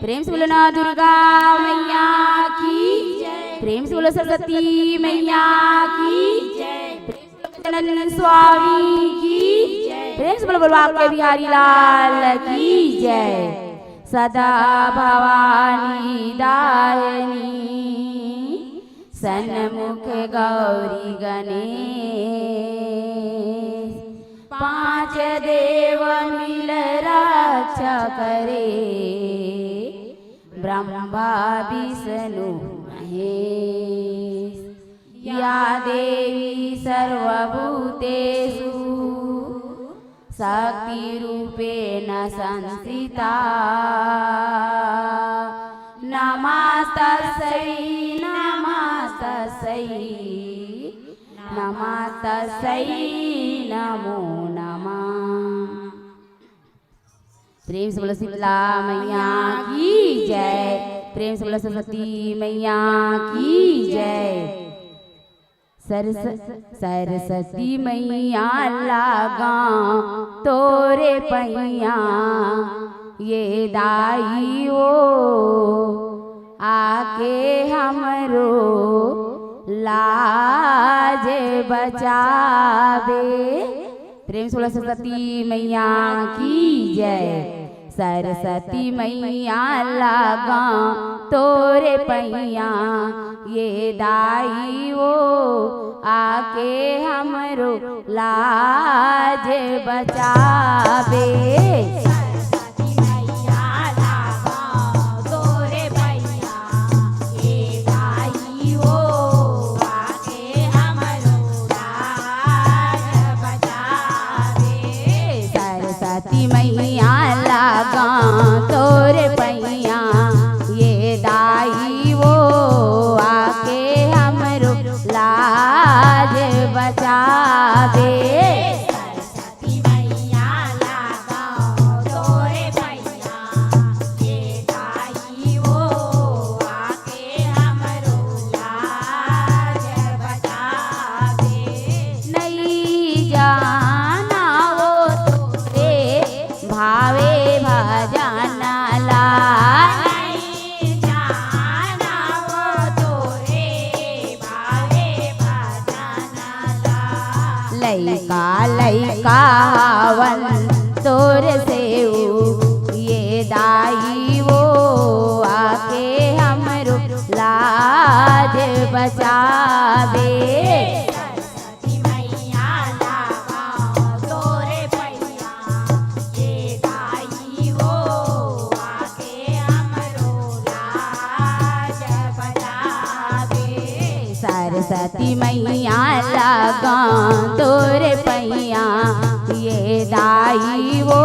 प्रेम से बोलो ना दुर्गा मैया की जय। प्रेम से बोलो सरस्वती मैया की जय। प्रेम से बोलो चंदन स्वामी की जय। प्रेम से बोलो बाके बिहारी लाल की जय। सदा भवानी दायनी सन्मुख गौरी गणेश पांच देव मिल रक्षा करे ब्रह्मा विष्णु महेश। या देवी सर्वभूतेषु शक्ति रूपेण संस्थिता नमस्तस्यै नमस्तस्यै नमस्तस्यै नमो नमः। प्रेम से बोलो शीतला मैया की जय। प्रेम से बोलो सरस्वती मैया की जय। सरस्वती मैया लागा तोरे पैया ये दाई ओ आके हमरो लाज बचावे। प्रेम से बोलो सरस्वती मैया की जय। सरस्वती मैया लागा तोरे पैया ये दाई ओ आके हमरो लाज बचावे। मैया लागा तोरे पैया ये दाई वो आके हमरो लाज बचावे। सरस्वती मैया लागा तोरे पैया ये दाई वो आके हमरो लाज बचावे। नहीं जाना वो भावे भजना ला नहीं जाना वो तोरे भावे भजना ला। लैका लैका वन तोर से ये दाई वो आके हमरो लाज बचावे। सरस्वती मैया लागा तोरे पैया ये दाई वो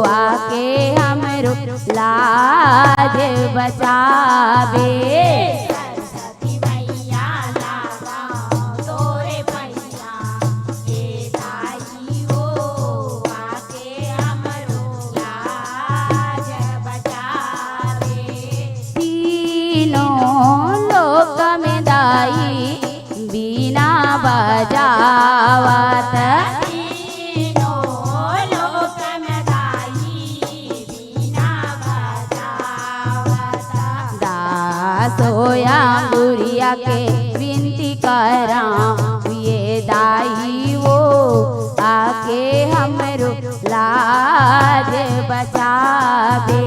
आके हमरो लाज बचावे। सरस्वती मैया लागा तोरे पैया ये दाई वो आके हमरो लाज बचावे। तीनों लोक में दाई बीना बजावत तीनों लोक में दाई बीना बजावत। दासोया गुड़िया के विनती करा ये दाई वो आके हमरो लाज बचावे।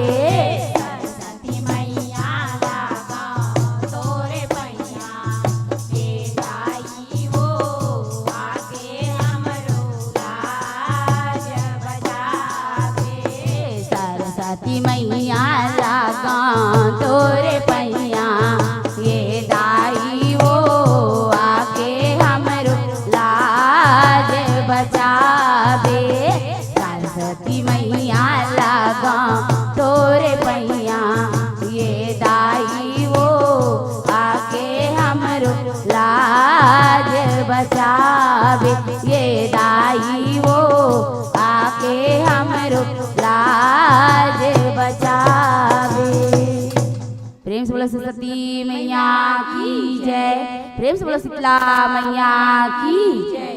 सरस्वती मैया लागा तोरे पैया ये दाई वो आके हमरो लाज बचावे। सरस्वती मैया लागा तोरे पैया ये दाई वो आके हमरो लाज बचावे। ये दाई वो आके हमरो लाज बचावे। प्रेम से बोलो सरस्वती मैया की जय। प्रेम से बोलो शीतला मैया की जय।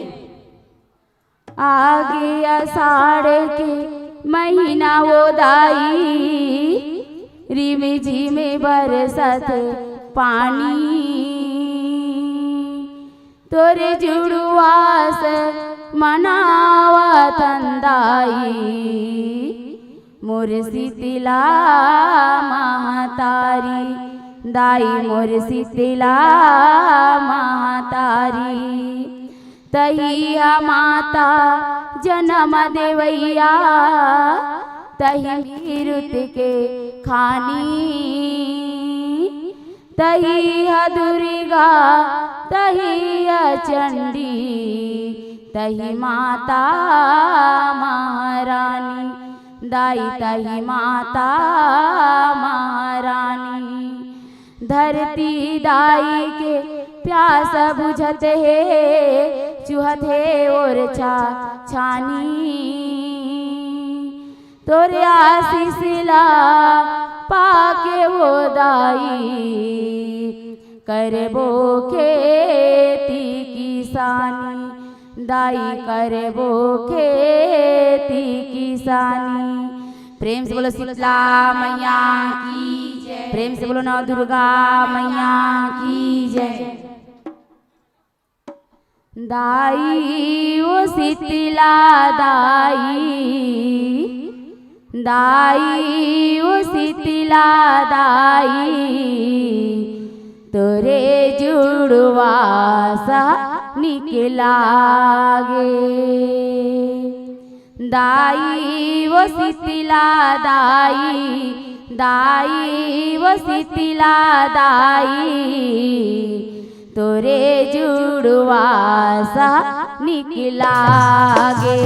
आगे आषाढ़ के महीना वो दाई रिम झिम बरसत पानी तोरे जुड़वास मनावत अंदाई मोर शीतला महतारी दाई मोर शीतला महतारी तहिया माता जन्म देवैया तही मीरुत के खानी तहिया दुर्गा तहिया चंडी तही माता महारानी दाई तही माता महारानी धरती दाई के प्यास बुझत है चुहत है और छानी तोरे आशीष ला पाके वो दाई करबो खेती किसानी दाई करबो खेती किसानी। प्रेम से बोलो शीतला मैया की जय। प्रेम से बोलो नौ दुर्गा मैया की जय। दाई वो शीतला दाई दाई वो शीतला दाई तोरे जुड़वा सा निकला गे दाई वो शीतला दाई दाई वो शीतला दाई तोरे जुड़वा सा निकला गे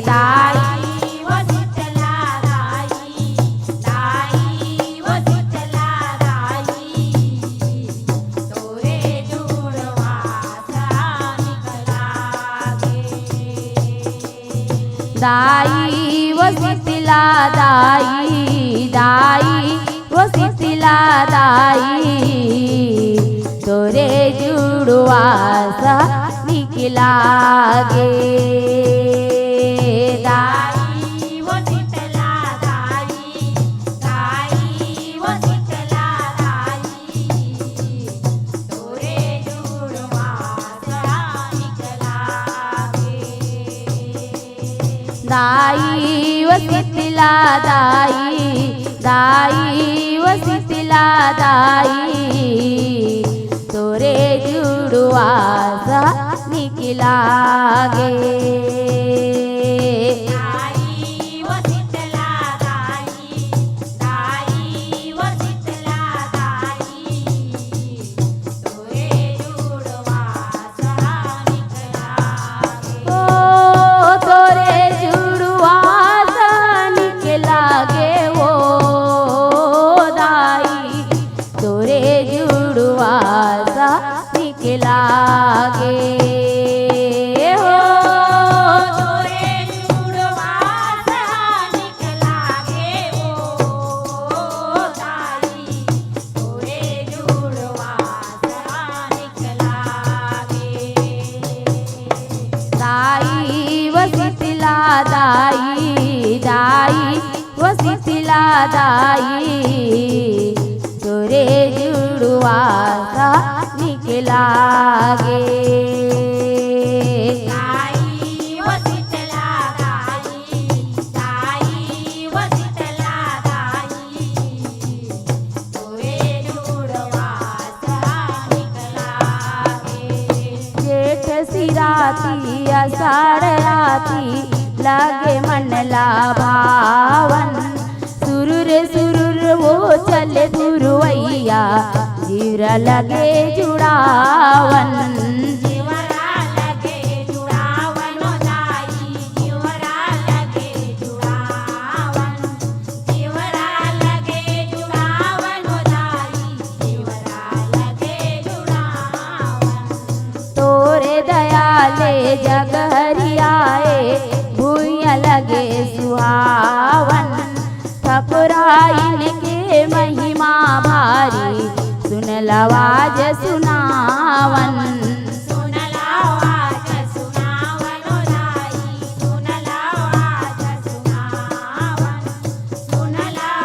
दाई दाई वो शीतला दाई दाई वो शीतला दाई तोरे जुड़वा सा निकला गे दाई वो शीतला दाई दाई वो शीतला दाई तोरे जुड़वा सा निकला दाई वो शीतला दाई दाई वो शीतला दाई तोरे जुड़वा सा निकला गे दाई वो शीतला दाई दाई वो शीतला दाई तोरे जुड़वा सा निकला गे ओ तोरे लागे वो दाई तोरे जुड़वा सा निकला गे हो तोरे जुड़वा सा निकला गे वो दाई तोरे जुड़वा सा निकला गे दाई वो शीतला दाई दाई वो शीतला दाई तोरे जुड़वा सा निकला गे दाई वो शीतला दाई दाई वो शीतला दाई तोरे जुड़वा सा निकला गे जेठ सिराती आषाढ़ आती लागे मनला भावन सुरुर वो चले गुरुवैया जीवरा लगे जुड़ावन जीवरा लगे जुड़ावन दाई जीवरा लगे जुड़ावन जीवरा लगे जुड़ावन दाई जीवरा लगे जुड़ावन तोरे दयाले जग हरियाए भूया लगे सुहावन ठकुराइन के महिमा भारी सुन लवाज सुनावन सुन लवाज सुनावन दाई सुन लवाज सुनावन सुन लवाज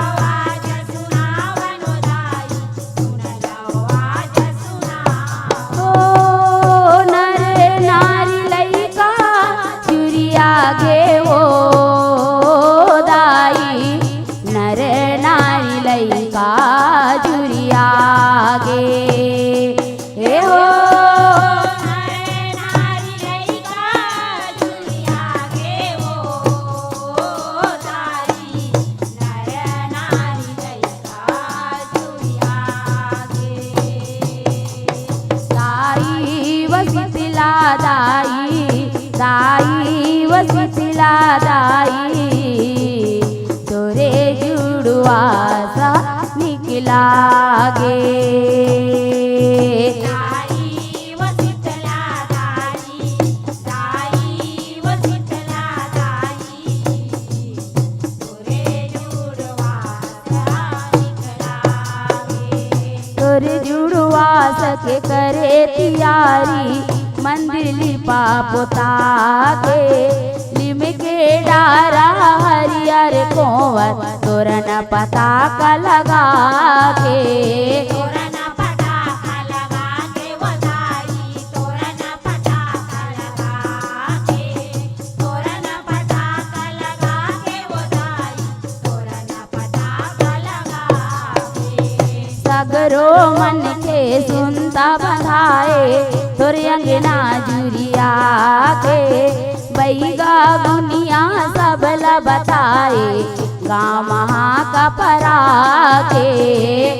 दाई तोरे जुड़वा सा निकला गे। जुड़वा सके करे तियारी मंदिर लिपा पोता के लिम के डारा हरियर कोवर तोरण पताका लगा के। तोरण पताका लगा के वधाई तोरण पताका लगा के तोरण पताका लगा के वधाई तोरण पताका लगा के। सगरो मन के सुनता बधाए तोर अंगना जुरिया के बैगा गुनिया सबला बताए गाँव महा का परा के।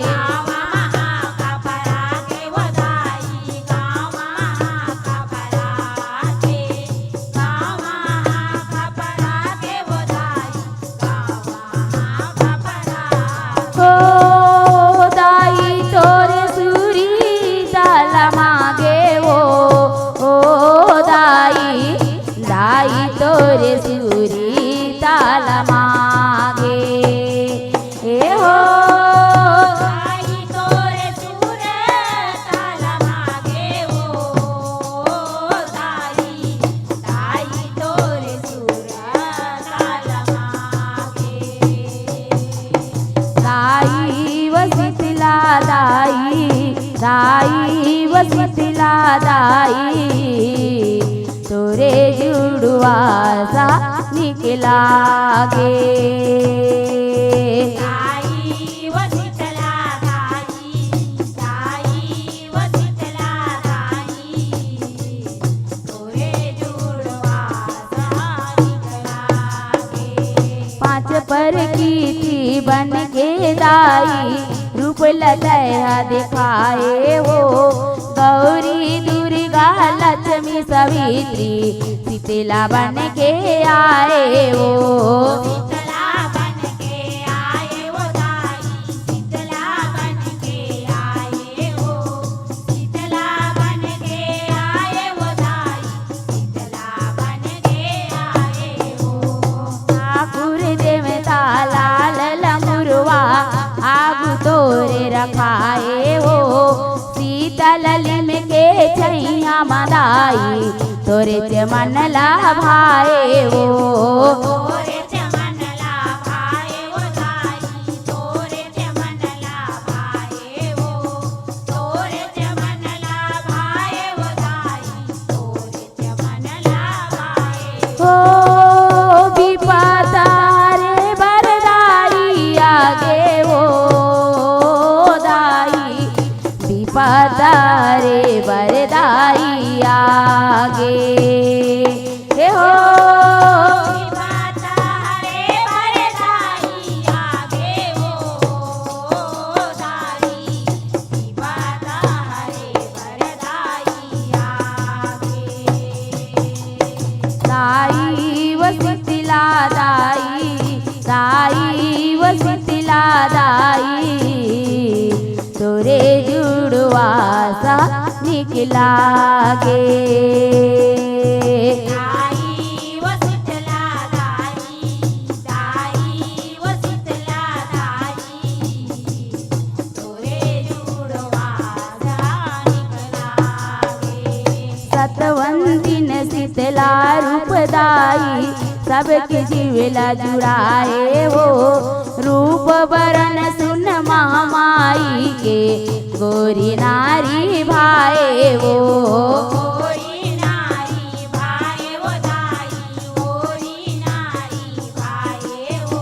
गाँव महा का परा के वधाई गाँव महा का परा के गाँव महा का परा के वधाई गाँव महा का परा। हो दाई तोरे सूरी दाल मागे वो ओ दाई दाई तोरे सूरी ताल मागे ए हो दाई तोरे सूरे ताल मागे वो दाई दाई तोरे सूरे ताल मागे। दाई वसितला दाई दाई वसितला दाई तोरे जुड़वा सा निकला गे। दाई वसितला दाई दाई वसितला दाई तोरे जुड़वा सा निकला गे। पांच पर की थी बन के दाई रूप ललया दिखाए वो गौरी दुर्गा लक्ष्मी सवित्री शीतला बन के आए वो। शीतला बन के आए वो दाई शीतला बन के आए वो शीतला बन के आए वो दाई शीतला बन के आए वो। ठाकुर देवता लाल लंगुरवा आगु तोरे रखाए वो शीतल लिम के छैया मदाई तोरे चमन ला भाए वो। तोरे चमन ला भाए वो दाई तोरे चमन ला भाए वो तोरे चमन ला भाए वो दाई तोरे चमन ला भाए हो। विपदा रे बरदाई आगे वो विपदा रे बरदाई आगे हे हो। विपदा रे बरदाई आगे वो दाई विपदा रे बरदाई आगे। दाई वसितला दाई दाई वसितला दाई तोरे जुड़वा सा निकला गे। दाई वसितला दाई दाई वसितला दाई तोरे जुड़वा सा निकला गे। सतवंतिन शीतला रूप दाई सबके जीवला जुड़ाए वो रूप बरन सुन महामाई के गोरी नारी भाए वो। गोरी नारी भाए वो दाई गोरी नारी भाए वो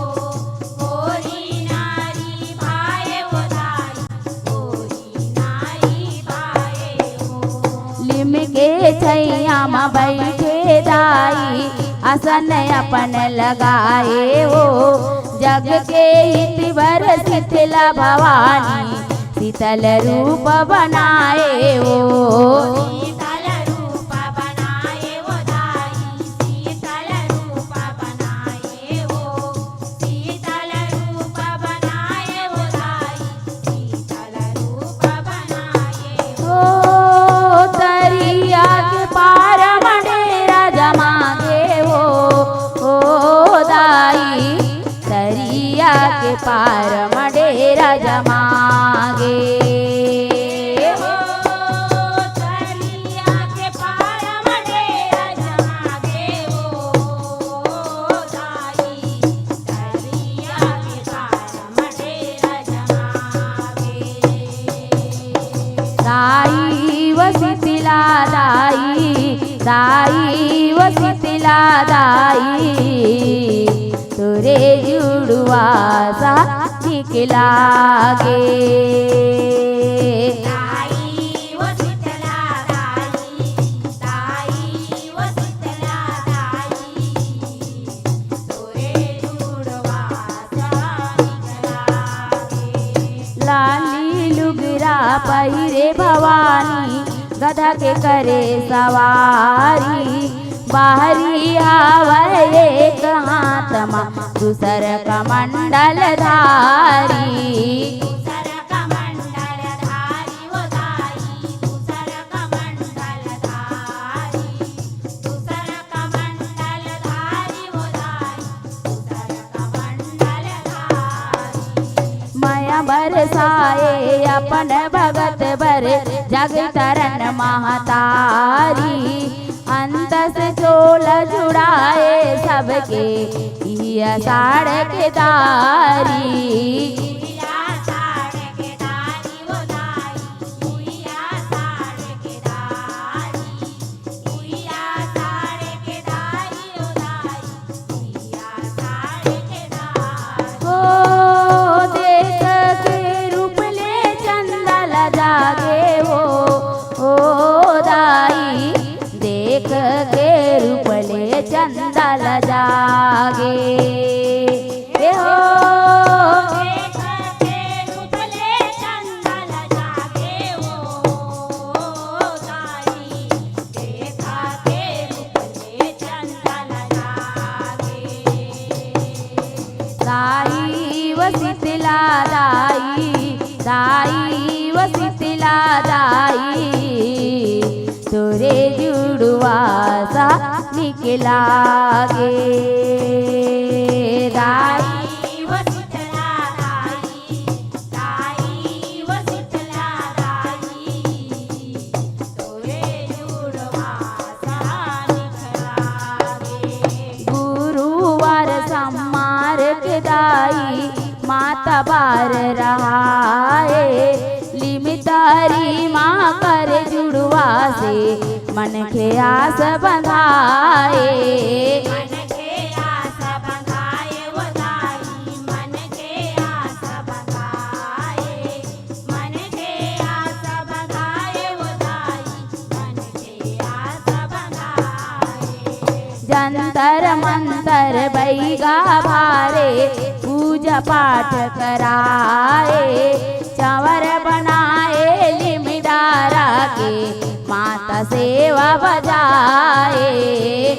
गोरी नारी भाए वो दाई गोरी नारी भाए वो। लिम के छैया में बैठे दाई आसन अपन लगाए वो जग के हितवर शीतला भवानी शीतल रूप बनाए वो। शीतल रूप बनाए वो दाई शीतल रूप बनाए तरिया के पार मडेरा जमागे दाई व शीतला दाई दाई व शीतला दाई तोरे जुड़वा सा निकला गे लाली लुगरा पहिरे भवानी गधा के करे सवारी बाहरी आवे एक हाथ मा दूसर कमंडल धारी माया बरसाए अपन भगत बर जग तरन महतारी अंत से चोल जुड़ाए सबके साड़ के दारी जागे ओ दाई देख के रूपले चंदल जागे हो देख के रूपले चंदल जागे ओ दाई देख के रूपले चंदल जागे दाई व शीतला दाई दाई व शीतला दाई तोरे जुड़वा सा निकला गे दाई व शीतला दाई दाई व शीतला दाई तोरे जुड़वा सा निकला गे गुरुवार समार के दाई माता बार रहाए लिमितारी माँ कर जुड़वा से मन के आस बंधाए मन के आस बंधाए वो दाई मन के आस बंधाए मन के आस बंधाए वो दाई मन के आस बंधाए जंतर मंतर बैगा भारे पूजा पाठ कराए चावर बनाए लिमिदारा के माता सेवा बजाए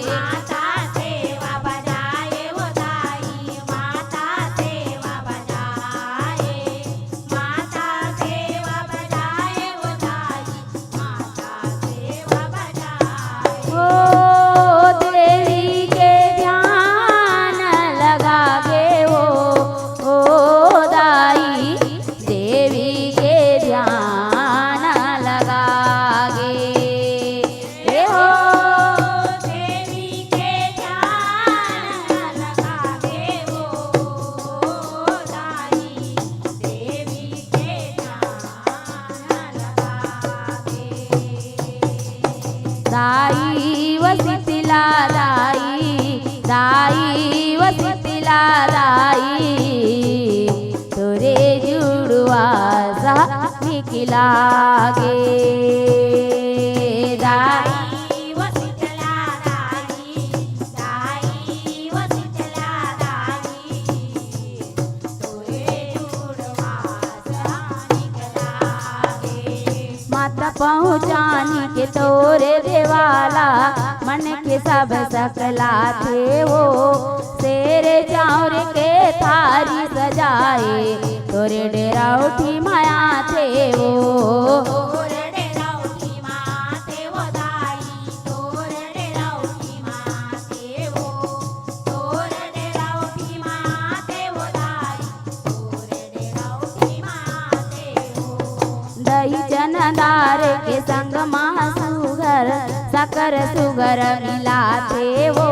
माता सेवा बजाए वो दाई माता सेवा बजाए माता सेवा बजाए वो दाई माता सेवा बजाए ओ देवी के ध्यान लगा गे ओ दाई देवी के ध्यान लगा गे हो देवी के ध्यान लगा गे ओ दाई देवी के ध्यान लगा गे दाई व शीतला दाई दाई व शीतला दाई तोरे जुड़वा सा निकला गे दाई व शीतला दाई दाई व शीतला दाई तोरे जुड़वा सा निकला गे माता पहुँचानी के तोरे देवाला मन के सब सकला थे वो शेर चाउर के थारी सजाए तोरे डेरा उठी माया थे वो तोरे डेरा उठी माँ थे वो दाई तोरे डेरा उठी माँ थे वो तोरे डेरा उठी माँ थे वो दाई संग माँ सुगर सकर सुगर मिलाते वो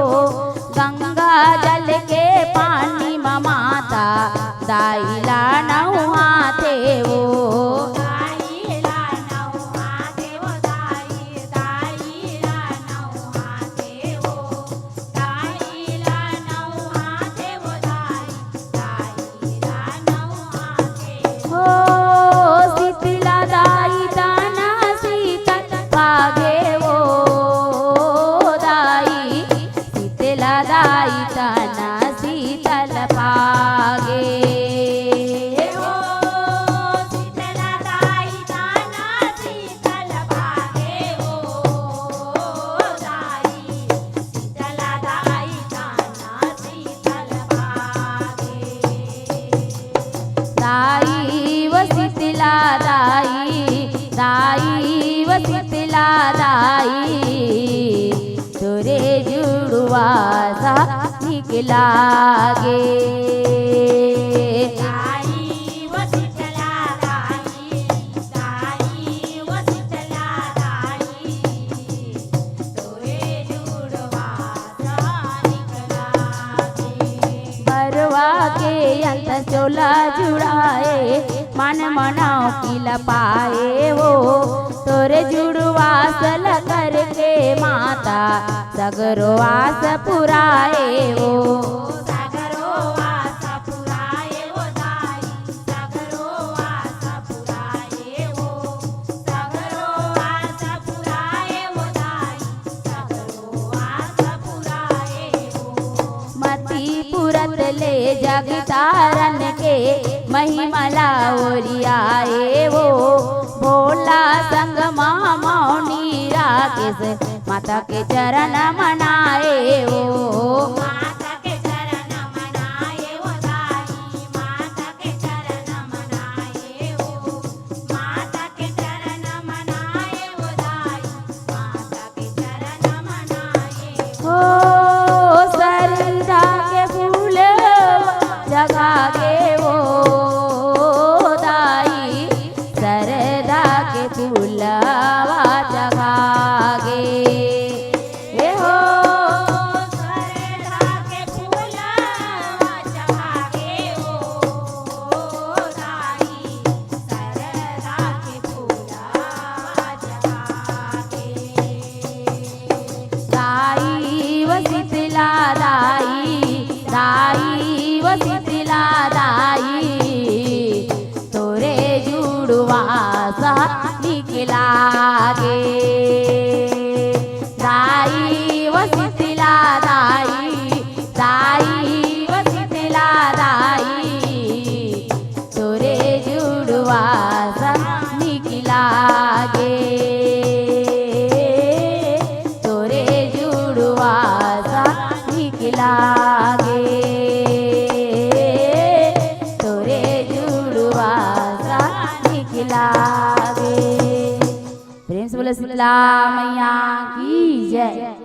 गंगा जल के पानी में माता दाइला नहाते वो दाई व शीतला दाई तोरे जुड़वा सा निकला गे दाई व शीतला दाई दाई व शीतला दाई तोरे जुड़वा सा निकला गे बरवा के अंत चोला जुड़ाए मन मनाओ किला पाए वो तोरे जुड़वा सल करके माता सगरो आस पुराए वो सगरो आस पुराए वो दाई सगरो आस पुराए वो सगरो आस पुराए वो दाई सगरो आस पुराए वो मती पुरत ले जगतारन के महिमला ओरियाए वो भोला संग मौनी राकेश माता के चरण मनाए वो माता के चरण मनाए वो दाई माता के चरण मनाए वो माता के चरण मनाए वो दाई माता के चरण मनाए हो सरदा के फूल जगा के वो फूलवा जगागे हे हो सरदा के फूलवा जगागे ओ दाई सरदा के फूलवा जगागे दाई व शीतला दाई दाई व शीतला दाई तोरे जुड़वा सा निकला गे दाई व शीतला दाई दाई व शीतला दाई तोरे जुड़वा सा निकला गे तोरे जुड़वा सा निकला गे तोरे जुड़वा सा निकला गे। प्रेम से बोले शीतला मैया की जय।